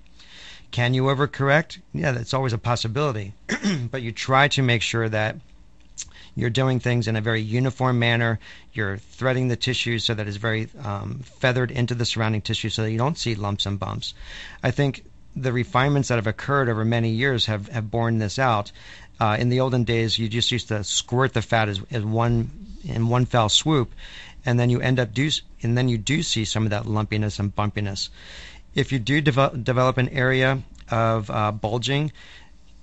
C: Can you overcorrect? Yeah, that's always a possibility. But you try to make sure that you're doing things in a very uniform manner. You're threading the tissue so that it's very feathered into the surrounding tissue so that you don't see lumps and bumps. I think the refinements that have occurred over many years have borne this out. In the olden days, you just used to squirt the fat in one fell swoop, and then you do see some of that lumpiness and bumpiness. If you do develop an area of bulging,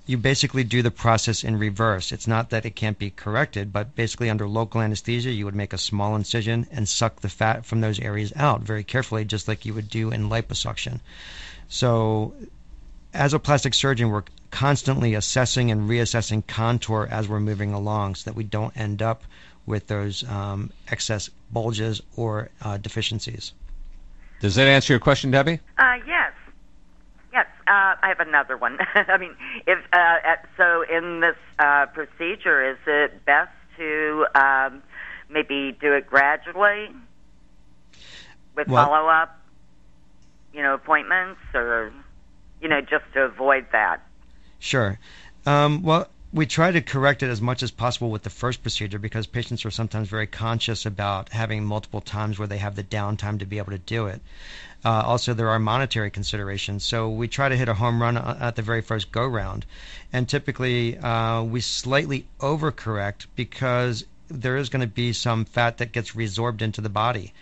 C: you basically do the process in reverse. It's not that it can't be corrected, but basically under local anesthesia, you would make a small incision and suck the fat from those areas out very carefully, just like you would do in liposuction. So as a plastic surgeon, we're constantly assessing and reassessing contour as we're moving along so that we don't end up with those excess bulges or deficiencies. Does that answer your question, Debbie?
X: Yes. I have another one. I mean, so in this procedure, is it best to maybe do it gradually with follow-up, appointments, or just to avoid that?
C: Sure. We try to correct it as much as possible with the first procedure because patients are sometimes very conscious about having multiple times where they have the downtime to be able to do it. Also, there are monetary considerations, so we try to hit a home run at the very first go-round. And typically, we slightly overcorrect because there is going to be some fat that gets resorbed into the body.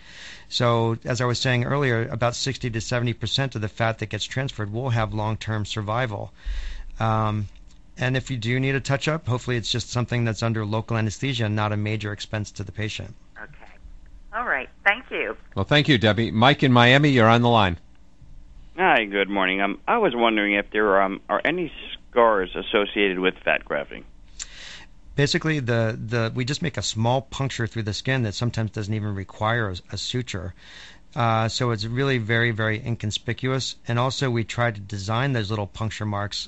C: So, as I was saying earlier, about 60 to 70% of the fat that gets transferred will have long-term survival. And if you do need a touch-up, hopefully it's just something that's under local anesthesia and not a major expense to the patient.
X: Okay. All right. Thank you.
B: Well, thank you, Debbie. Mike in Miami, you're on the line.
Y: Hi, good morning. I was wondering if there are any scars associated with fat grafting.
C: Basically, we just make a small puncture through the skin that sometimes doesn't even require a suture. So it's really very, very inconspicuous. And also we try to design those little puncture marks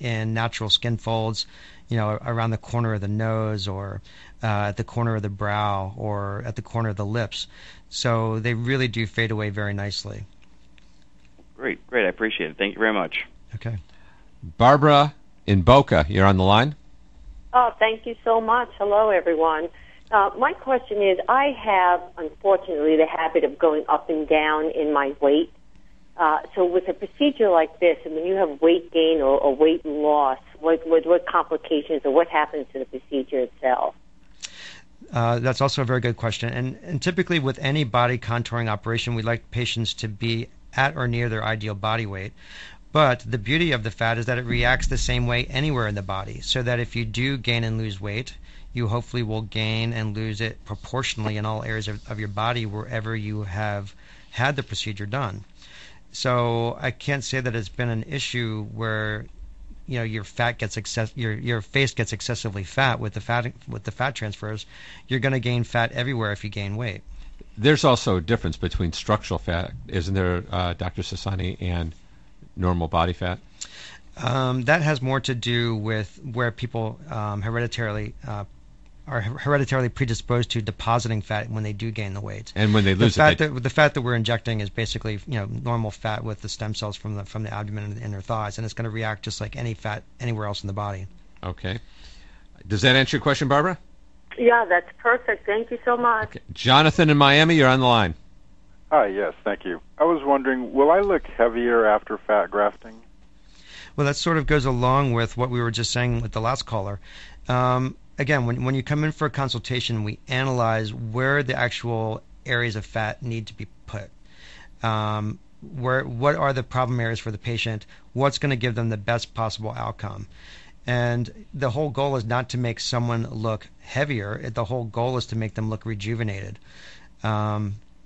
C: in natural skin folds, around the corner of the nose or at the corner of the brow or at the corner of the lips. So they really do fade away very nicely.
Y: Great. I appreciate it. Thank you very much.
C: Okay.
B: Barbara in Boca, you're on the line.
Z: Oh, thank you so much. Hello, everyone. My question is, I have, unfortunately, the habit of going up and down in my weight. So with a procedure like this, and when you have weight gain or weight loss, what complications or what happens to the procedure itself?
C: That's also a very good question. And typically with any body contouring operation, we like patients to be at or near their ideal body weight. But the beauty of the fat is that it reacts the same way anywhere in the body, so that if you do gain and lose weight, you hopefully will gain and lose it proportionally in all areas of your body wherever you have had the procedure done. So I can't say that it's been an issue where your fat gets your face gets excessively fat with the fat transfers. You're going to gain fat everywhere if you gain weight.
B: There's also a difference between structural fat, isn't there, Dr. Sassani, and normal body fat?
C: That has more to do with where people are hereditarily predisposed to depositing fat when they do gain the weight.
B: And when they lose
C: the fat that we're injecting is basically normal fat with the stem cells from the abdomen and the inner thighs, and it's going to react just like any fat anywhere else in the body.
B: Okay. Does that answer your question, Barbara?
Z: Yeah, that's perfect. Thank you so much.
B: Okay. Jonathan in Miami, you're on the line.
E: Hi, yes, thank you. I was wondering, will I look heavier after fat grafting?
C: Well, that sort of goes along with what we were just saying with the last caller. Again, when you come in for a consultation, we analyze where the actual areas of fat need to be put. What are the problem areas for the patient? What's going to give them the best possible outcome? And the whole goal is not to make someone look heavier. The whole goal is to make them look rejuvenated.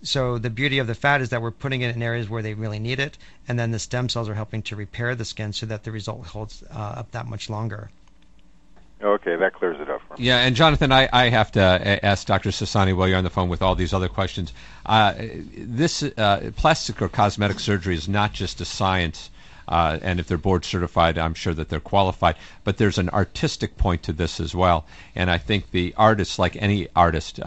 C: So the beauty of the fat is that we're putting it in areas where they really need it, and then the stem cells are helping to repair the skin so that the result holds up that much longer.
E: Okay, that clears it up for me.
B: Yeah, and Jonathan, I have to ask Dr. Sassani while you're on the phone with all these other questions. This plastic or cosmetic surgery is not just a science, and if they're board certified, I'm sure that they're qualified, but there's an artistic point to this as well. And I think the artists, like any artist,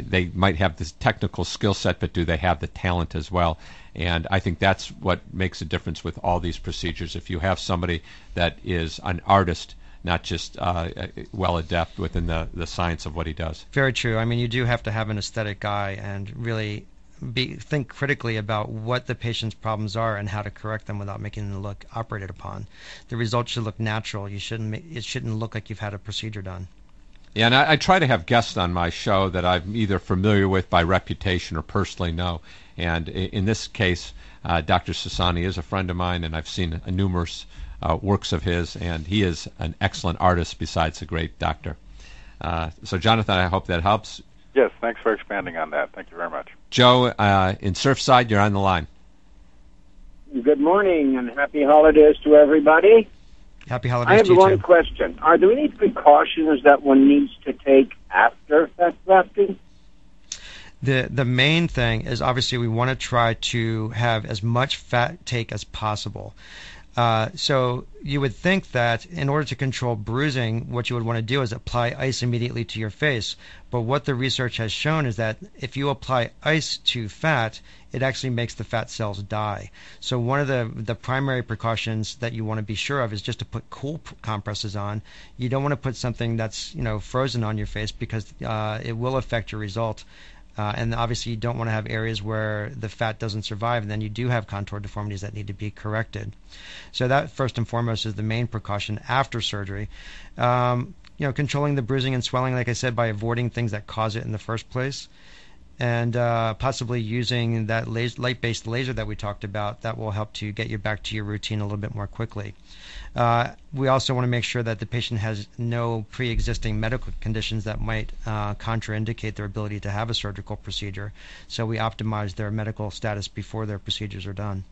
B: they might have this technical skill set, but do they have the talent as well? And I think that's what makes a difference with all these procedures. If you have somebody that is an artist, not just well adept within the science of what he does.
C: Very true. I mean, you do have to have an aesthetic eye and really think critically about what the patient's problems are and how to correct them without making them look operated upon. The results should look natural. It shouldn't look like you've had a procedure done.
B: Yeah, and I try to have guests on my show that I'm either familiar with by reputation or personally know. And in this case, Dr. Sassani is a friend of mine, and I've seen numerous works of his, and he is an excellent artist besides a great doctor. So, Jonathan, I hope that helps.
E: Yes, thanks for expanding on that. Thank you very much.
B: Joe, in Surfside, you're on the line.
F: Good morning and happy holidays to everybody.
C: Happy holidays
F: I have
C: to you
F: one
C: too.
F: question. Are there any precautions that one needs to take after fat grafting?
C: The main thing is obviously we want to try to have as much fat take as possible. So you would think that in order to control bruising, what you would want to do is apply ice immediately to your face. But what the research has shown is that if you apply ice to fat, it actually makes the fat cells die. So one of the primary precautions that you want to be sure of is just to put cool compresses on. You don't want to put something that's frozen on your face because it will affect your result. And obviously you don't want to have areas where the fat doesn't survive, and then you do have contour deformities that need to be corrected. So that first and foremost is the main precaution after surgery. Controlling the bruising and swelling, like I said, by avoiding things that cause it in the first place, and possibly using that light-based laser that we talked about. That will help to get you back to your routine a little bit more quickly. We also want to make sure that the patient has no pre-existing medical conditions that might contraindicate their ability to have a surgical procedure. So we optimize their medical status before their procedures are done.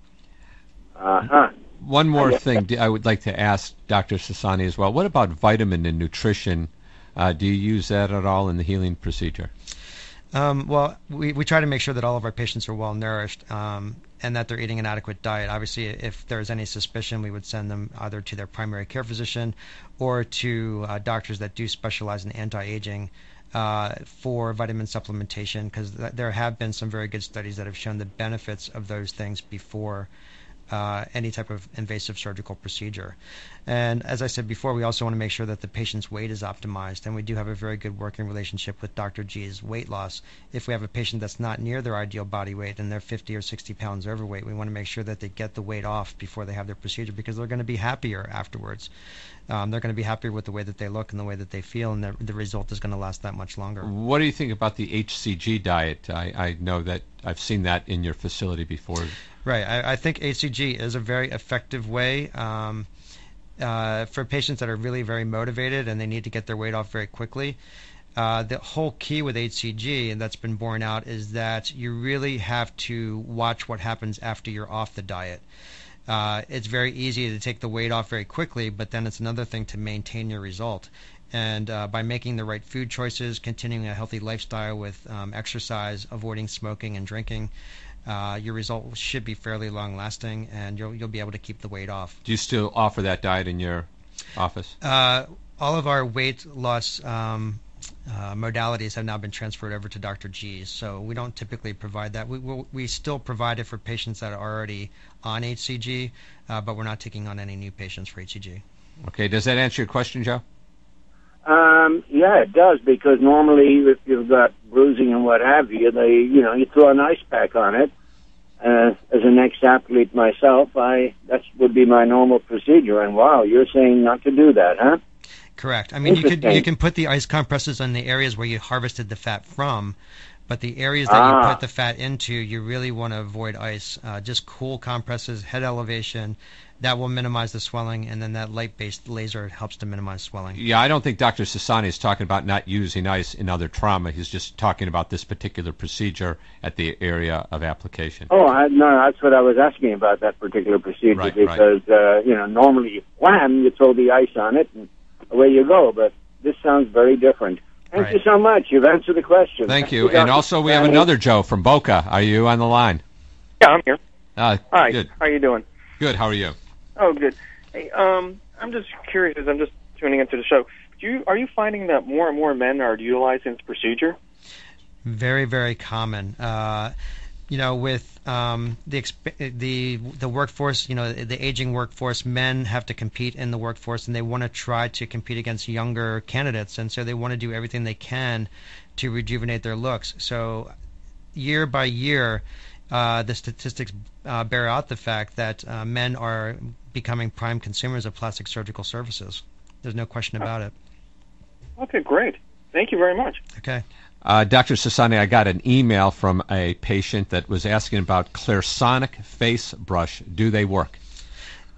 B: One more thing I would like to ask Dr. Sassani as well. What about vitamin and nutrition? Do you use that at all in the healing procedure?
C: Well, we try to make sure that all of our patients are well nourished and that they're eating an adequate diet. Obviously, if there's any suspicion, we would send them either to their primary care physician or to doctors that do specialize in anti-aging for vitamin supplementation, because there have been some very good studies that have shown the benefits of those things before any type of invasive surgical procedure. And as I said before, we also want to make sure that the patient's weight is optimized, and we do have a very good working relationship with Dr. G's weight loss. If we have a patient that's not near their ideal body weight and they're 50 or 60 pounds overweight, we want to make sure that they get the weight off before they have their procedure, because they're going to be happier afterwards. They're going to be happier with the way that they look and the way that they feel, and the result is going to last that much longer.
B: What do you think about the HCG diet? I know that I've seen that in your facility before.
C: Right. I think HCG is a very effective way for patients that are really very motivated and they need to get their weight off very quickly. The whole key with HCG, and that's been borne out, is that you really have to watch what happens after you're off the diet. It's very easy to take the weight off very quickly, but then it's another thing to maintain your result. And by making the right food choices, continuing a healthy lifestyle with exercise, avoiding smoking and drinking, your result should be fairly long-lasting, and you'll be able to keep the weight off.
B: Do you still offer that diet in your office?
C: All of our weight loss modalities have now been transferred over to Dr. G's, so we don't typically provide that. We still provide it for patients that are already on HCG, but we're not taking on any new patients for HCG.
B: Okay, does that answer your question, Joe?
F: Yeah, it does, because normally if you've got bruising and what have you, you throw an ice pack on it. As an ex-athlete myself, that would be my normal procedure. And wow, you're saying not to do that, huh?
C: Correct. I mean, you can put the ice compresses on the areas where you harvested the fat from, but the areas that you put the fat into, you really want to avoid ice. Just cool compresses, head elevation. That will minimize the swelling, and then that light-based laser helps to minimize swelling.
B: Yeah, I don't think Dr. Sassani is talking about not using ice in other trauma. He's just talking about this particular procedure at the area of application.
F: Oh, no, that's what I was asking about, that particular procedure, because normally you throw the ice on it, and away you go. But this sounds very different. Thank you so much. You've answered the question.
B: Thank you. And also, we have another Joe from Boca. Are you on the line?
G: Yeah, I'm here. Hi.
B: Good.
G: How are you doing?
B: Good. How are you?
G: Oh, good. Hey, I'm just curious, as I'm just tuning into the show. Are you finding that more and more men are utilizing this procedure?
C: Very, very common. With the workforce, the aging workforce, men have to compete in the workforce, and they want to try to compete against younger candidates, and so they want to do everything they can to rejuvenate their looks. So, year by year, the statistics bear out the fact that men are becoming prime consumers of plastic surgical services. There's no question about it.
G: Okay, great. Thank you very much.
C: Okay.
B: Dr. Sassani, I got an email from a patient that was asking about Clarisonic face brush. Do they work?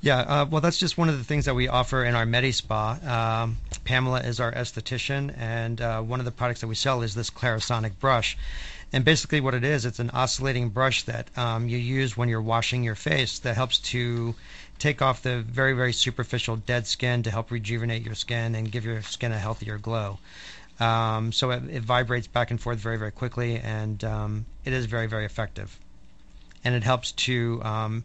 C: Yeah, well, that's just one of the things that we offer in our MediSpa. Pamela is our esthetician, and one of the products that we sell is this Clarisonic brush. And basically what it is, it's an oscillating brush that you use when you're washing your face that helps to take off the very, very superficial dead skin to help rejuvenate your skin and give your skin a healthier glow. So it vibrates back and forth very, very quickly, and it is very, very effective. And it helps to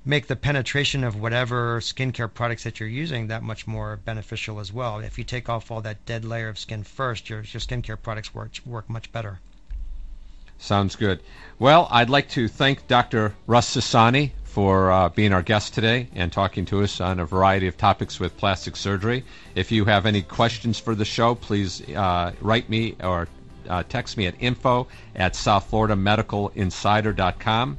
C: make the penetration of whatever skincare products that you're using that much more beneficial as well. If you take off all that dead layer of skin first, your skincare products work much better.
B: Sounds good. Well, I'd like to thank Dr. Russ Sassani for being our guest today and talking to us on a variety of topics with plastic surgery. If you have any questions for the show, please write me or text me at info@southfloridamedicalinsider.com.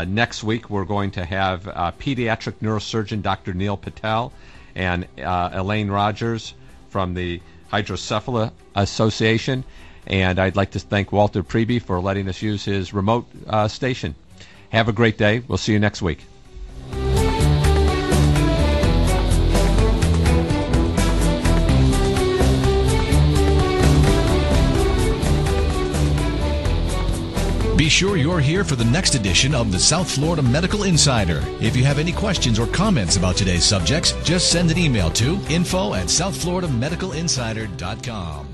B: Next week, we're going to have pediatric neurosurgeon Dr. Neil Patel and Elaine Rogers from the Hydrocephala Association. And I'd like to thank Walter Preby for letting us use his remote station. Have a great day. We'll see you next week.
A: Be sure you're here for the next edition of the South Florida Medical Insider. If you have any questions or comments about today's subjects, just send an email to info@southfloridamedicalinsider.com.